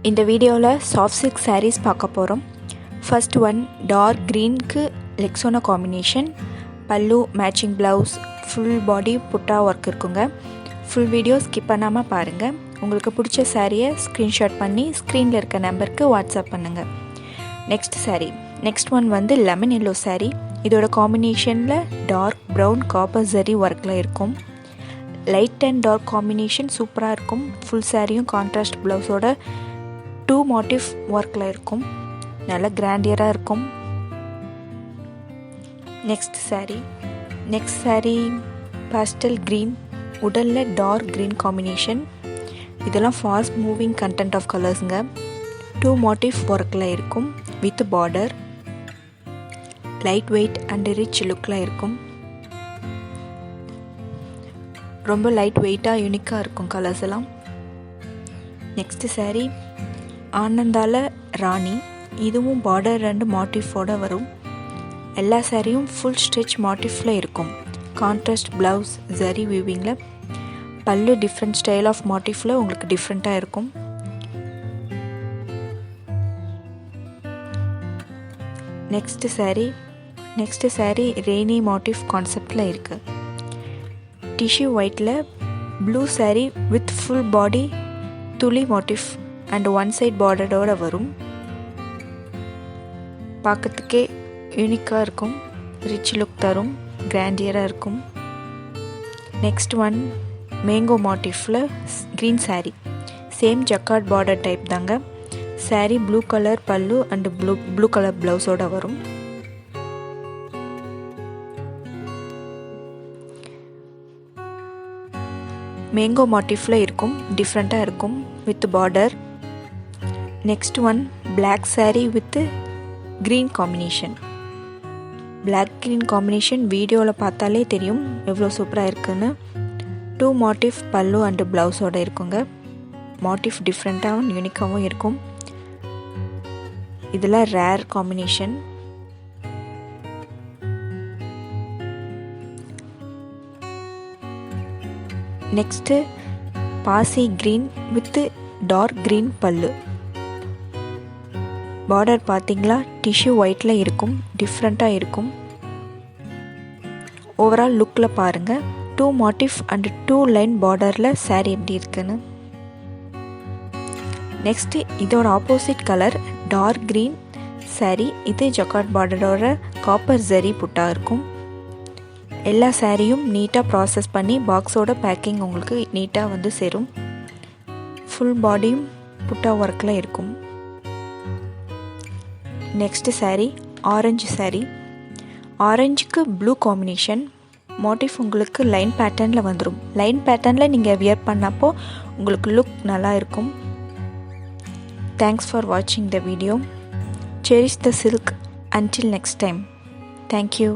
இந்த வீடியோவில் soft silk sarees பார்க்க போகிறோம். ஃபர்ஸ்ட் ஒன் டார்க் க்ரீனுக்கு லெக்ஸோனா காம்பினேஷன், பல்லு மேட்சிங் ப்ளவுஸ், ஃபுல் பாடி புட்டா ஒர்க் இருக்குங்க. ஃபுல் வீடியோ ஸ்கிப் பண்ணாமல் பாருங்கள். உங்களுக்கு பிடிச்ச சாரியை ஸ்க்ரீன்ஷாட் பண்ணி ஸ்க்ரீனில் இருக்க நம்பருக்கு வாட்ஸ்அப் பண்ணுங்கள். நெக்ஸ்ட் ஒன் வந்து லெமன் எல்லோ saree. இதோட காம்பினேஷனில் டார்க் ப்ரௌன் காப்பர் ஜரி ஒர்க்கில் இருக்கும். லைட் அண்ட் டார்க் காம்பினேஷன் சூப்பராக இருக்கும். ஃபுல் சாரியும் கான்ட்ராஸ்ட் ப்ளவுஸோட 2 மோட்டிவ் ஒர்க்கில் இருக்கும். நல்ல கிராண்டியராக இருக்கும். நெக்ஸ்ட் saree பாஸ்டல் க்ரீன், உடலில் டார்க் க்ரீன் காம்பினேஷன். இதெல்லாம் ஃபாஸ்ட் மூவிங் கண்டென்ட் ஆஃப் கலர்ஸுங்க. 2 மோட்டிவ் ஒர்க்கில் இருக்கும் with border. Light weight and rich லுக்கில் இருக்கும். ரொம்ப லைட் வெயிட்டாக யூனிக்காக இருக்கும் கலர்ஸ் எல்லாம். நெக்ஸ்ட் saree ஆனந்தால ராணி. இதுவும் பார்டர் அண்ட் மோட்டிஃபோட வரும். எல்லா சாரியும் ஃபுல் ஸ்டிச் மோட்டிஃபில் இருக்கும். கான்ட்ராஸ்ட் ப்ளவுஸ் ஜரி வீவிங்கில். பல்லு டிஃப்ரெண்ட் ஸ்டைல் ஆஃப் மோட்டிஃபில் உங்களுக்கு டிஃப்ரெண்ட்டாக இருக்கும். நெக்ஸ்ட் saree ரெய்னி மோட்டிவ் கான்செப்டில் இருக்குது. டிஷ்யூ ஒயிட்டில் blue saree with full body துளி மோட்டிவ் அண்ட் ஒன் சைட் பார்டரோடு வரும். பார்க்கறதுக்கே யூனிக்காக இருக்கும். ரிச் லுக் தரும். கிராண்டியராக இருக்கும். நெக்ஸ்ட் ஒன் மேங்கோ மோட்டிஃபில் green saree. Same jacquard border type தாங்க. saree blue colour pallu and blue colour ப்ளவுஸோடு வரும். மேங்கோ மோட்டிஃபில் இருக்கும். டிஃப்ரெண்ட்டாக இருக்கும் with border. Next one black saree with green combination. Black green combination வீடியோவில் பார்த்தாலே தெரியும் எவ்வளோ சூப்பராக இருக்குன்னு. 2 மோட்டிவ் பல்லு அண்டு ப்ளவுஸோடு இருக்குங்க. மோட்டிவ் டிஃப்ரெண்ட்டாகவும் யூனிக்காகவும் இருக்கும். இதெல்லாம் ரேர் காம்பினேஷன். நெக்ஸ்ட்டு பாசி green with dark green pallu. Border பார்த்தீங்களா டிஷ்யூ ஒயிட்டில் இருக்கும். டிஃப்ரெண்ட்டாக இருக்கும். ஓவரால் லுக்கில் பாருங்கள். 2 மோட்டிவ் அண்ட் 2 லைன் பார்டரில் saree எப்படி இருக்குன்னு. நெக்ஸ்ட்டு இதோட opposite colour dark green saree. இது ஜக்கார்ட் பார்டரோட காப்பர் ஜரி புட்டா இருக்கும். எல்லா சாரியும் நீட்டாக ப்ராசஸ் பண்ணி பாக்ஸோட பேக்கிங் உங்களுக்கு நீட்டாக வந்து சேரும். ஃபுல் பாடியும் புட்டா ஒர்க்கில் இருக்கும். Next saree orange saree. ஆரஞ்சுக்கு ப்ளூ காம்பினேஷன். மோட்டிவ் உங்களுக்கு லைன் பேட்டர்னில் வந்துடும். லைன் பேட்டர்னில் நீங்கள் வியர் பண்ணப்போ உங்களுக்கு லுக் நல்லா இருக்கும். தேங்க்ஸ் ஃபார் வாட்சிங் the video. Cherish the silk. Until next time. Thank you.